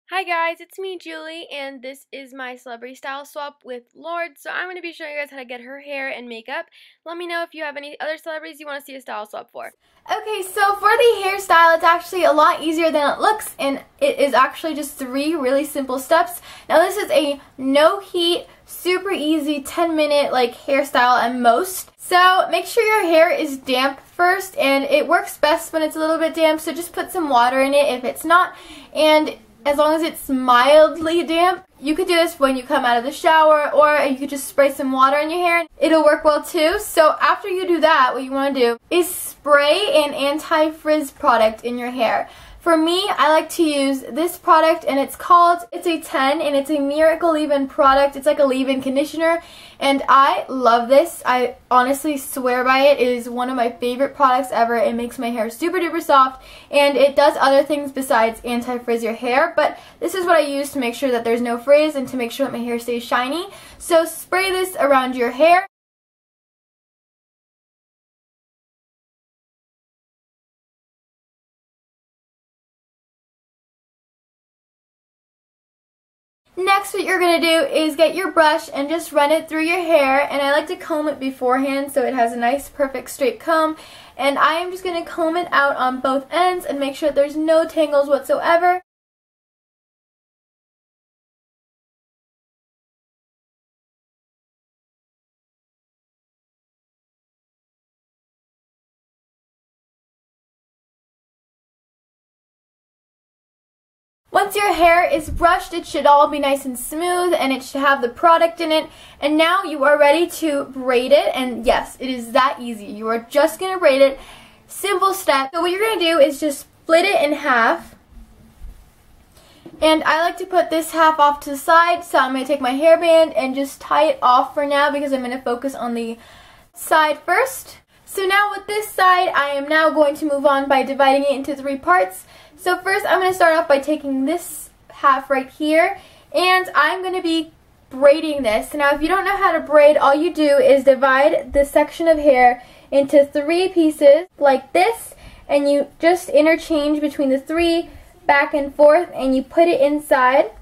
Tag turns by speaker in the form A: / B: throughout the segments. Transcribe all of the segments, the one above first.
A: Hi guys, it's me Julie, and this is my celebrity style swap with Lorde. So I'm going to be showing you guys how to get her hair and makeup. Let me know if you have any other celebrities you want to see a style swap for.
B: Okay, so for the hairstyle, it's actually a lot easier than it looks, and it is actually just 3 really simple steps. Now this is a no heat, super easy 10-minute hairstyle at most. So make sure your hair is damp first, and it works best when it's a little bit damp, so just put some water in it if it's not, and as long as it's mildly damp. You could do this when you come out of the shower, or you could just spray some water in your hair. It'll work well too. So after you do that, what you want to do is spray an anti-frizz product in your hair. For me, I like to use this product, and it's a 10, and it's a Miracle Leave-In product. It's like a leave-in conditioner, and I love this. I honestly swear by it. It is one of my favorite products ever. It makes my hair super duper soft, and it does other things besides anti-frizz your hair, but this is what I use to make sure that there's no frizz and to make sure that my hair stays shiny. So spray this around your hair. Next, what you're going to do is get your brush and just run it through your hair, and I like to comb it beforehand so it has a nice perfect straight comb, and I am just going to comb it out on both ends and make sure that there's no tangles whatsoever. Once your hair is brushed, it should all be nice and smooth, and it should have the product in it. And now you are ready to braid it, and yes, it is that easy. You are just going to braid it. Simple step. So what you're going to do is just split it in half. And I like to put this half off to the side, so I'm going to take my hairband and just tie it off for now because I'm going to focus on the side first. So now with this side, I am now going to move on by dividing it into 3 parts. So first, I'm going to start off by taking this half right here, and I'm going to be braiding this. Now, if you don't know how to braid, all you do is divide the section of hair into 3 pieces like this, and you just interchange between the 3 back and forth, and you put it inside.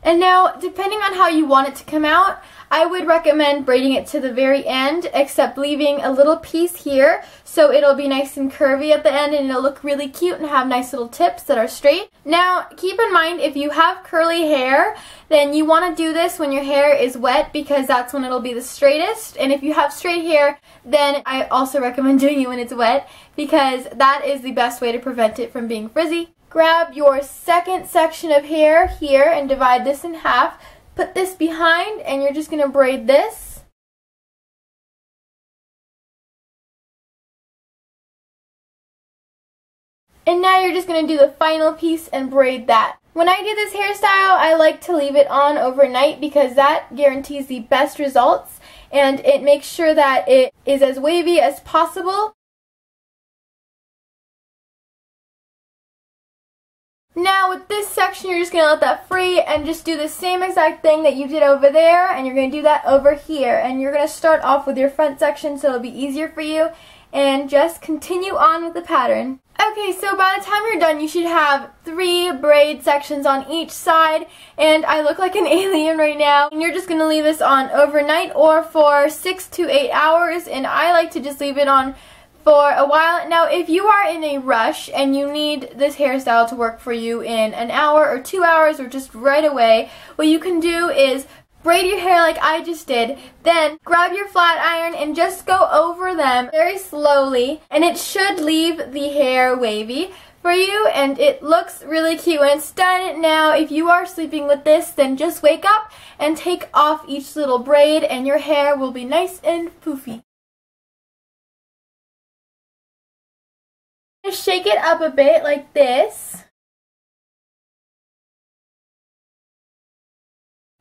B: And now, depending on how you want it to come out, I would recommend braiding it to the very end, except leaving a little piece here so it'll be nice and curvy at the end, and it'll look really cute and have nice little tips that are straight. Now, keep in mind, if you have curly hair, then you want to do this when your hair is wet because that's when it'll be the straightest. And if you have straight hair, then I also recommend doing it when it's wet because that is the best way to prevent it from being frizzy. Grab your second section of hair here and divide this in half. Put this behind, and you're just going to braid this. And now you're just going to do the final piece and braid that. When I do this hairstyle, I like to leave it on overnight because that guarantees the best results, and it makes sure that it is as wavy as possible. Now with this section, you're just going to let that free and just do the same exact thing that you did over there, and you're going to do that over here. And you're going to start off with your front section so it'll be easier for you, and just continue on with the pattern. Okay, so by the time you're done, you should have 3 braid sections on each side, and I look like an alien right now. And you're just going to leave this on overnight or for 6 to 8 hours, and I like to just leave it on for a while. Now, if you are in a rush and you need this hairstyle to work for you in an hour or 2 hours or just right away, what you can do is braid your hair like I just did, then grab your flat iron and just go over them very slowly, and it should leave the hair wavy for you, and it looks really cute when it's done. Now, if you are sleeping with this, then just wake up and take off each little braid, and your hair will be nice and poofy. Just shake it up a bit like this,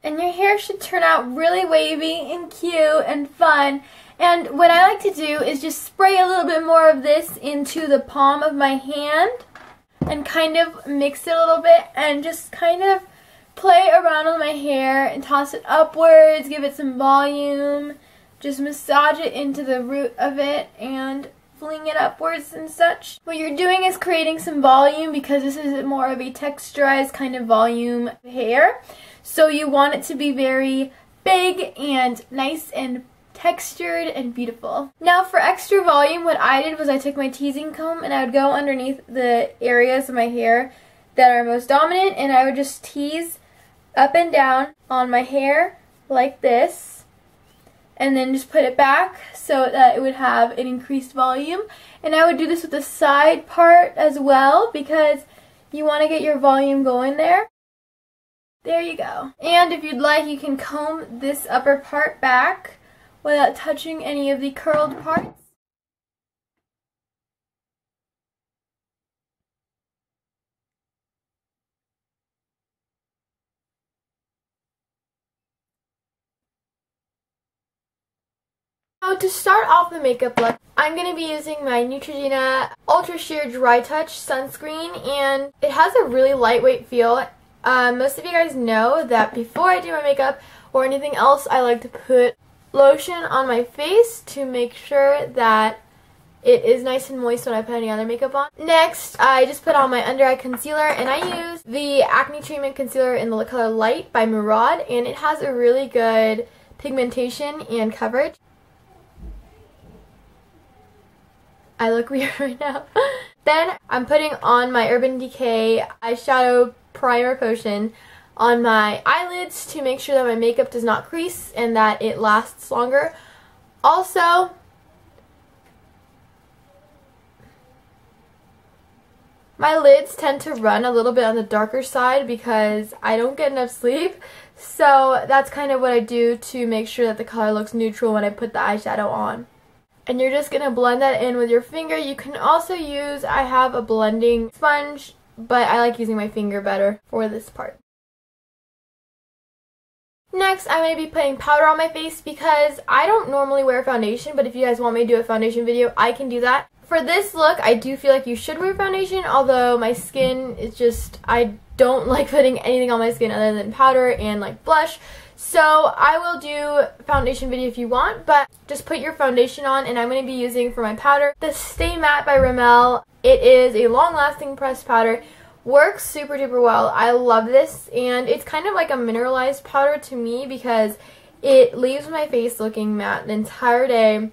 B: and your hair should turn out really wavy and cute and fun. And what I like to do is just spray a little bit more of this into the palm of my hand and kind of mix it a little bit and just kind of play around with my hair and toss it upwards, give it some volume, just massage it into the root of it and fling it upwards and such. What you're doing is creating some volume because this is more of a texturized kind of volume hair. So you want it to be very big and nice and textured and beautiful. Now for extra volume, what I did was I took my teasing comb and I would go underneath the areas of my hair that are most dominant, and I would just tease up and down on my hair like this, and then just put it back so that it would have an increased volume. And I would do this with the side part as well because you want to get your volume going there. There you go. And if you'd like, you can comb this upper part back without touching any of the curled parts. So to start off the makeup look, I'm going to be using my Neutrogena Ultra Sheer Dry Touch Sunscreen, and it has a really lightweight feel. Most of you guys know that before I do my makeup or anything else, I like to put lotion on my face to make sure that it is nice and moist when I put any other makeup on. Next, I just put on my under eye concealer, and I use the Acne Treatment Concealer in the color Light by Murad, and it has a really good pigmentation and coverage. I look weird right now. Then I'm putting on my Urban Decay Eyeshadow Primer Potion on my eyelids to make sure that my makeup does not crease and that it lasts longer. Also, my lids tend to run a little bit on the darker side because I don't get enough sleep. So that's kind of what I do to make sure that the color looks neutral when I put the eyeshadow on. And you're just going to blend that in with your finger. You can also use, I have a blending sponge, but I like using my finger better for this part. Next, I'm going to be putting powder on my face because I don't normally wear foundation, but if you guys want me to do a foundation video, I can do that. For this look, I do feel like you should wear foundation, although my skin is just, I don't like putting anything on my skin other than powder and like blush. So I will do foundation video if you want, but just put your foundation on, and I'm going to be using for my powder the Stay Matte by Rimmel. It is a long-lasting pressed powder. Works super duper well. I love this, and it's kind of like a mineralized powder to me because it leaves my face looking matte the entire day, and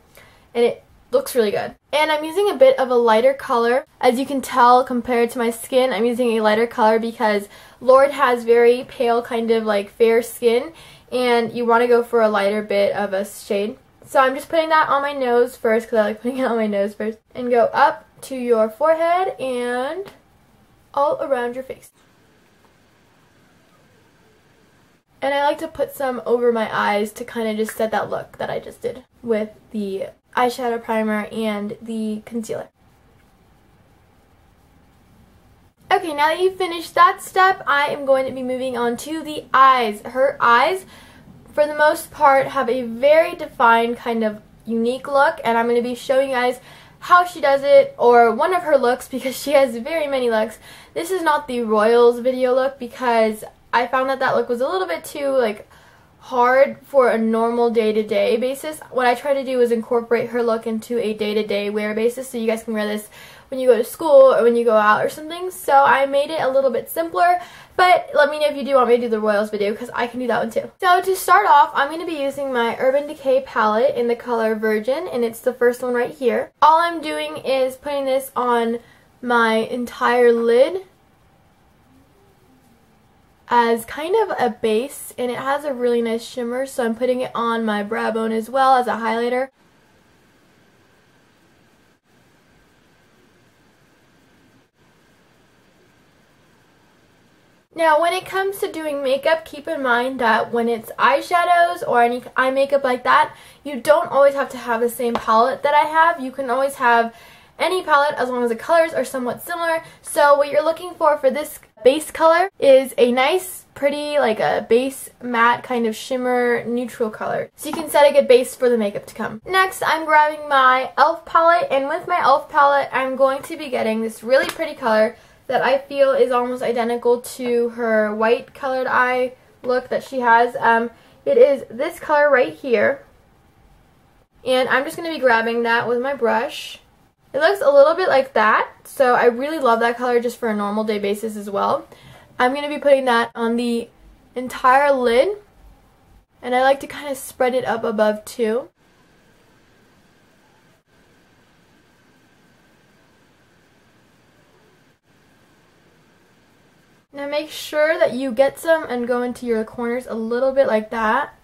B: it looks really good. And I'm using a bit of a lighter color. As you can tell, compared to my skin, I'm using a lighter color because Lorde has very pale, kind of like fair skin, and you want to go for a lighter bit of a shade. So I'm just putting that on my nose first because I like putting it on my nose first. And go up to your forehead and all around your face. And I like to put some over my eyes to kind of just set that look that I just did with the eyeshadow primer and the concealer. Okay, now that you've finished that step, I am going to be moving on to the eyes. Her eyes, for the most part, have a very defined kind of unique look, and I'm going to be showing you guys how she does it, or one of her looks, because she has very many looks. This is not the Royals video look because I found that that look was a little bit too like hard for a normal day-to-day basis. What I try to do is incorporate her look into a day-to-day wear basis so you guys can wear this when you go to school or when you go out or something. So I made it a little bit simpler, but let me know if you do want me to do the Royals video because I can do that one too. So to start off, I'm going to be using my Urban Decay palette in the color Virgin, and it's the first one right here. All I'm doing is putting this on my entire lid as kind of a base, and it has a really nice shimmer, so I'm putting it on my brow bone as well as a highlighter. Now when it comes to doing makeup, keep in mind that when it's eyeshadows or any eye makeup like that, you don't always have to have the same palette that I have. You can always have any palette as long as the colors are somewhat similar. So what you're looking for this base color is a nice, pretty, like a base matte kind of shimmer neutral color. So you can set a good base for the makeup to come. Next, I'm grabbing my e.l.f. palette, and with my e.l.f. palette, I'm going to be getting this really pretty color that I feel is almost identical to her white colored eye look that she has. It is this color right here. And I'm just going to be grabbing that with my brush. It looks a little bit like that, so I really love that color just for a normal day basis as well. I'm going to be putting that on the entire lid, and I like to kind of spread it up above too. Now make sure that you get some and go into your corners a little bit like that,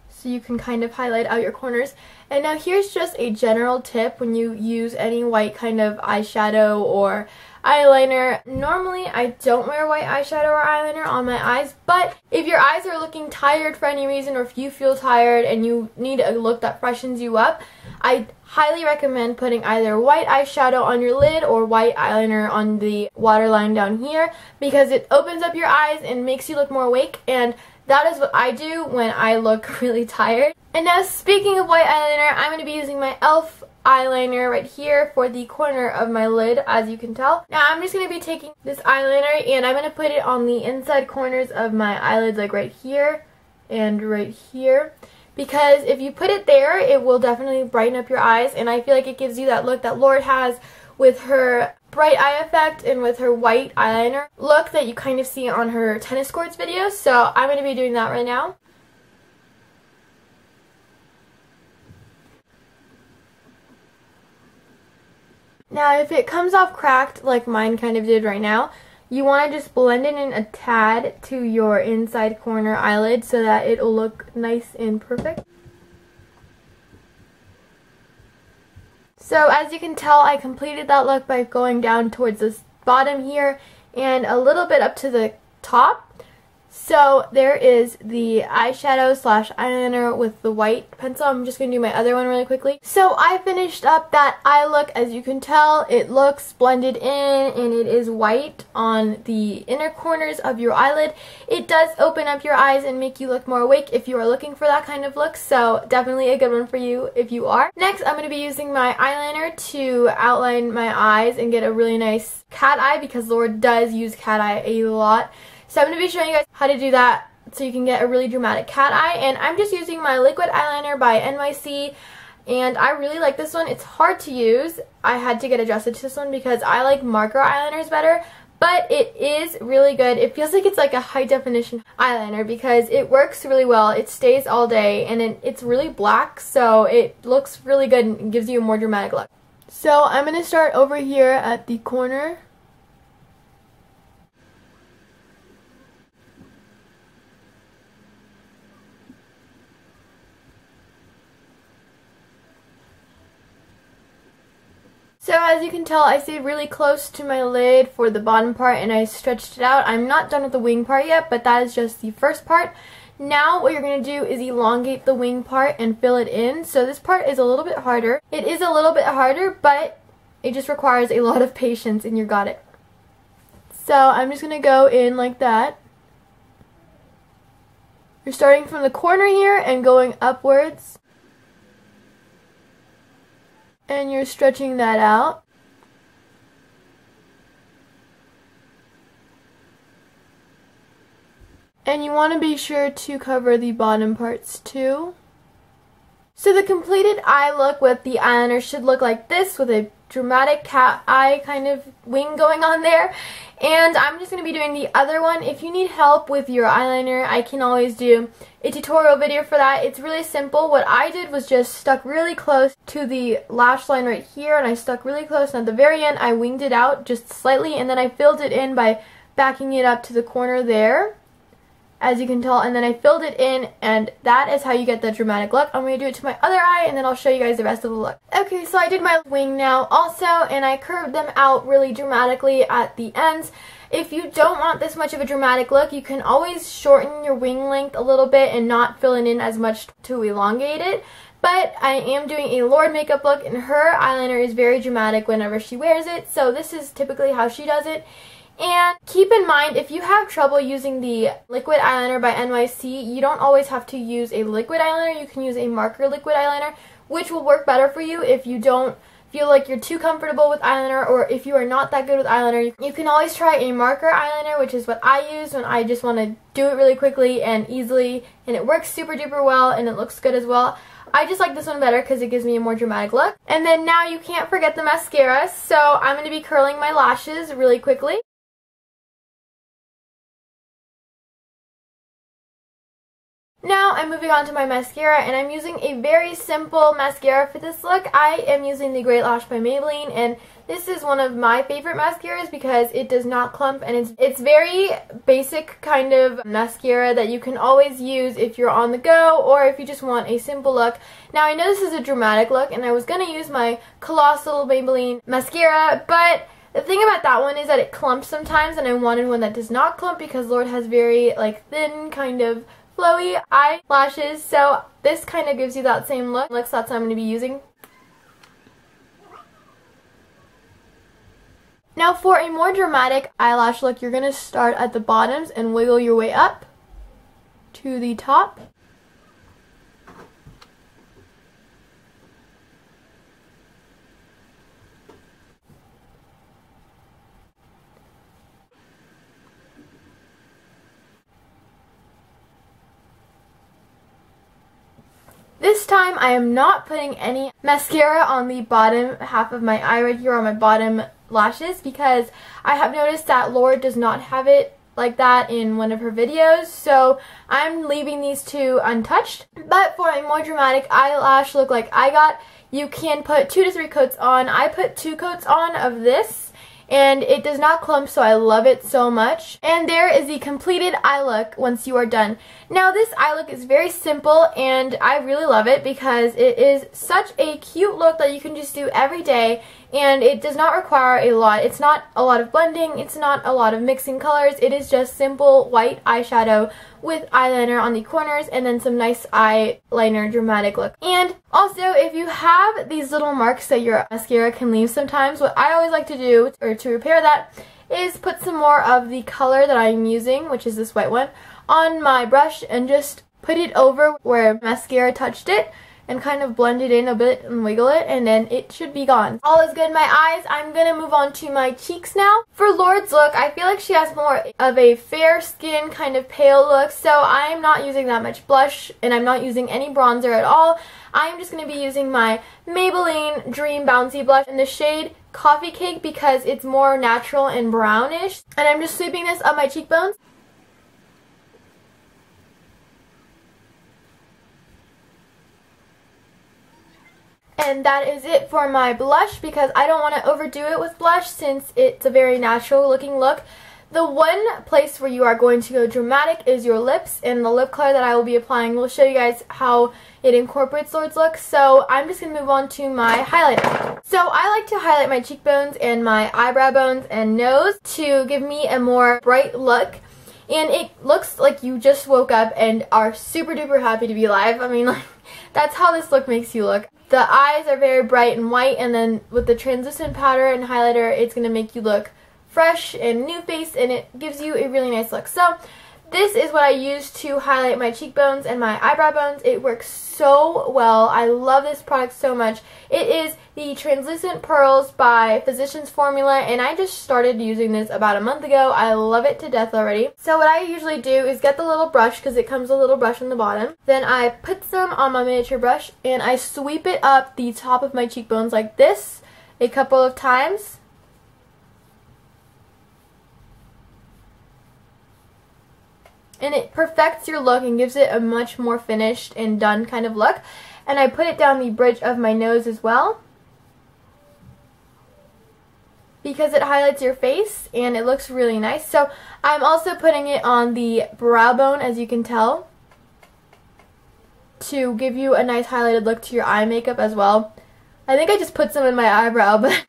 B: so you can kind of highlight out your corners. And now here's just a general tip when you use any white kind of eyeshadow or eyeliner. Normally I don't wear white eyeshadow or eyeliner on my eyes, but if your eyes are looking tired for any reason, or if you feel tired and you need a look that freshens you up, I highly recommend putting either white eyeshadow on your lid or white eyeliner on the waterline down here, because it opens up your eyes and makes you look more awake, and that is what I do when I look really tired. And now, speaking of white eyeliner, I'm going to be using my e.l.f. eyeliner right here for the corner of my lid, as you can tell. Now I'm just going to be taking this eyeliner and I'm going to put it on the inside corners of my eyelids, like right here and right here. Because if you put it there, it will definitely brighten up your eyes, and I feel like it gives you that look that Lorde has with her bright eye effect and with her white eyeliner look that you kind of see on her tennis courts videos. So I'm going to be doing that right now. Now if it comes off cracked like mine kind of did right now, you want to just blend it in a tad to your inside corner eyelid so that it'll look nice and perfect. So as you can tell, I completed that look by going down towards the bottom here and a little bit up to the top. So there is the eyeshadow slash eyeliner with the white pencil. I'm just going to do my other one really quickly. So I finished up that eye look. As you can tell, it looks blended in and it is white on the inner corners of your eyelid. It does open up your eyes and make you look more awake if you are looking for that kind of look. So definitely a good one for you if you are. Next, I'm going to be using my eyeliner to outline my eyes and get a really nice cat eye, because Lorde does use cat eye a lot. So I'm going to be showing you guys how to do that so you can get a really dramatic cat eye. And I'm just using my liquid eyeliner by NYC, and I really like this one. It's hard to use. I had to get adjusted to this one because I like marker eyeliners better, but it is really good. It feels like it's like a high definition eyeliner because it works really well. It stays all day, and it's really black, so it looks really good and gives you a more dramatic look. So I'm going to start over here at the corner. So as you can tell, I stayed really close to my lid for the bottom part and I stretched it out. I'm not done with the wing part yet, but that is just the first part. Now what you're going to do is elongate the wing part and fill it in. So this part is a little bit harder. It is a little bit harder, but it just requires a lot of patience and you got it. So I'm just going to go in like that. You're starting from the corner here and going upwards. And you're stretching that out. And you want to be sure to cover the bottom parts too. So the completed eye look with the eyeliner should look like this, with a dramatic cat eye kind of wing going on there. And I'm just going to be doing the other one. If you need help with your eyeliner, I can always do a tutorial video for that. It's really simple. What I did was just stuck really close to the lash line right here, and I stuck really close, and at the very end I winged it out just slightly, and then I filled it in by backing it up to the corner there, as you can tell, and then I filled it in, and that is how you get the dramatic look. I'm going to do it to my other eye, and then I'll show you guys the rest of the look. Okay, so I did my wing now also, and I curved them out really dramatically at the ends. If you don't want this much of a dramatic look, you can always shorten your wing length a little bit and not fill it in as much to elongate it. But I am doing a Lorde makeup look, and her eyeliner is very dramatic whenever she wears it, so this is typically how she does it. And keep in mind, if you have trouble using the liquid eyeliner by NYC, you don't always have to use a liquid eyeliner. You can use a marker liquid eyeliner, which will work better for you if you don't feel like you're too comfortable with eyeliner, or if you are not that good with eyeliner, you can always try a marker eyeliner, which is what I use when I just want to do it really quickly and easily, and it works super duper well and it looks good as well. I just like this one better because it gives me a more dramatic look. And then now you can't forget the mascara, so I'm going to be curling my lashes really quickly. Now I'm moving on to my mascara, and I'm using a very simple mascara for this look. I am using the Great Lash by Maybelline, and this is one of my favorite mascaras because it does not clump, and it's very basic kind of mascara that you can always use if you're on the go or if you just want a simple look. Now I know this is a dramatic look, and I was going to use my Colossal Maybelline mascara, but the thing about that one is that it clumps sometimes, and I wanted one that does not clump because Lorde has very thin kind of flowy eyelashes, so this kind of gives you that same look. That's what I'm going to be using. Now for a more dramatic eyelash look, you're going to start at the bottoms and wiggle your way up to the top. This time I am not putting any mascara on the bottom half of my eye right here on my bottom lashes because I have noticed that Lorde does not have it like that in one of her videos, so I'm leaving these two untouched. But for a more dramatic eyelash look like I got, you can put 2 to 3 coats on. I put 2 coats on of this, and it does not clump, so I love it so much. And there is the completed eye look once you are done. Now this eye look is very simple, and I really love it because it is such a cute look that you can just do every day, and it does not require a lot. It's not a lot of blending, it's not a lot of mixing colors, it is just simple white eyeshadow with eyeliner on the corners and then some nice eyeliner dramatic look. And also, if you have these little marks that your mascara can leave sometimes, what I always like to do, or to repair that, is put some more of the color that I'm using, which is this white one, on my brush and just put it over where mascara touched it and kind of blend it in a bit and wiggle it, and then it should be gone. All is good in my eyes. I'm going to move on to my cheeks now. For Lorde's look, I feel like she has more of a fair skin, kind of pale look, so I'm not using that much blush, and I'm not using any bronzer at all. I'm just going to be using my Maybelline Dream Bouncy Blush in the shade Coffee Cake because it's more natural and brownish. And I'm just sweeping this up my cheekbones. And that is it for my blush because I don't want to overdo it with blush since it's a very natural looking look. The one place where you are going to go dramatic is your lips, and the lip color that I will be applying will show you guys how it incorporates Lorde's look. So I'm just going to move on to my highlighter. So I like to highlight my cheekbones and my eyebrow bones and nose to give me a more bright look. And it looks like you just woke up and are super duper happy to be alive. I mean, that's how this look makes you look. The eyes are very bright and white, and then with the translucent powder and highlighter, it's going to make you look fresh and new-faced, and it gives you a really nice look. So this is what I use to highlight my cheekbones and my eyebrow bones. It works so well. I love this product so much. It is the Translucent Pearls by Physicians Formula, and I just started using this about a month ago. I love it to death already. So what I usually do is get the little brush, because it comes with a little brush on the bottom. Then I put some on my miniature brush, and I sweep it up the top of my cheekbones like this a couple of times. And it perfects your look and gives it a much more finished and done kind of look. And I put it down the bridge of my nose as well, because it highlights your face and it looks really nice. So I'm also putting it on the brow bone, as you can tell, to give you a nice highlighted look to your eye makeup as well. I think I just put some in my eyebrow, but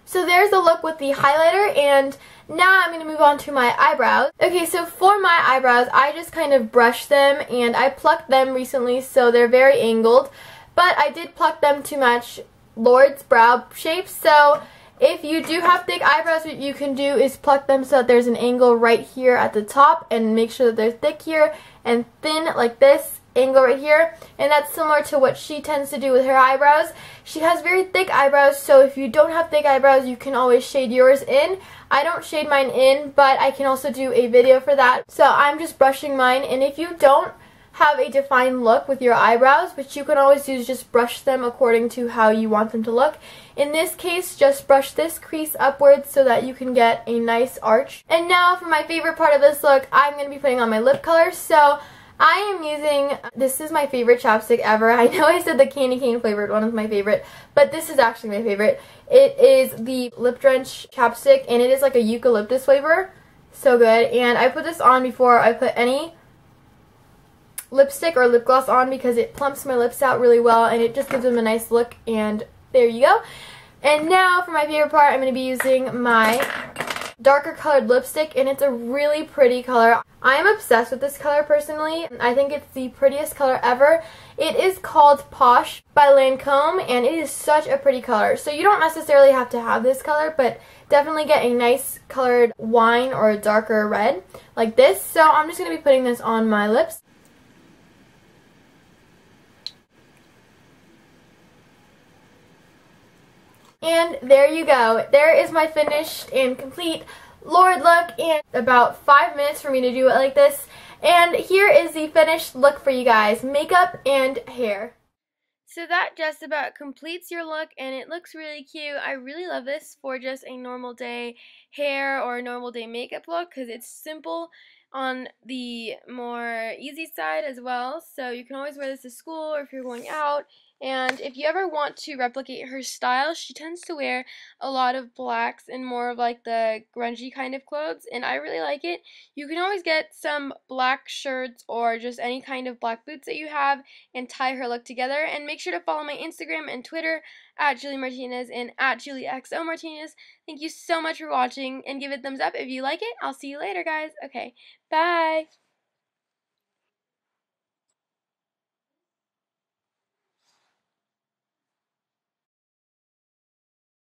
B: so there's the look with the highlighter, and now I'm going to move on to my eyebrows. Okay, so for my eyebrows, I just kind of brush them, and I plucked them recently, so they're very angled. But I did pluck them to match Lorde's brow shape, so if you do have thick eyebrows, what you can do is pluck them so that there's an angle right here at the top, and make sure that they're thick here and thin like this, angle right here, and that's similar to what she tends to do with her eyebrows. She has very thick eyebrows, so if you don't have thick eyebrows, you can always shade yours in. I don't shade mine in, but I can also do a video for that. So I'm just brushing mine, and if you don't have a defined look with your eyebrows, which you can always do is just brush them according to how you want them to look. In this case, just brush this crease upwards so that you can get a nice arch. And now for my favorite part of this look, I'm going to be putting on my lip color. So I am using, this is my favorite chapstick ever. I know I said the candy cane flavored one is my favorite, but this is actually my favorite. It is the Lip Drench chapstick, and it is like a eucalyptus flavor. So good. And I put this on before I put any lipstick or lip gloss on because it plumps my lips out really well, and it just gives them a nice look, and there you go. And now for my favorite part, I'm going to be using my darker colored lipstick, and it's a really pretty color. I am obsessed with this color personally. I think it's the prettiest color ever. It is called Posh by Lancome, and it is such a pretty color. So you don't necessarily have to have this color, but definitely get a nice colored wine or a darker red like this. So I'm just going to be putting this on my lips. And there you go. There is my finished and complete Lorde look, and about 5 minutes for me to do it like this. And here is the finished look for you guys, makeup and hair.
A: So that just about completes your look, and it looks really cute. I really love this for just a normal day hair or a normal day makeup look because it's simple on the more easy side as well. So you can always wear this to school or if you're going out. And if you ever want to replicate her style, she tends to wear a lot of blacks and more of like the grungy kind of clothes, and I really like it. You can always get some black shirts or just any kind of black boots that you have and tie her look together. And make sure to follow my Instagram and Twitter at Julie Martinez and at JulieXO Martinez. Thank you so much for watching, and give it a thumbs up if you like it. I'll see you later, guys. Okay, bye!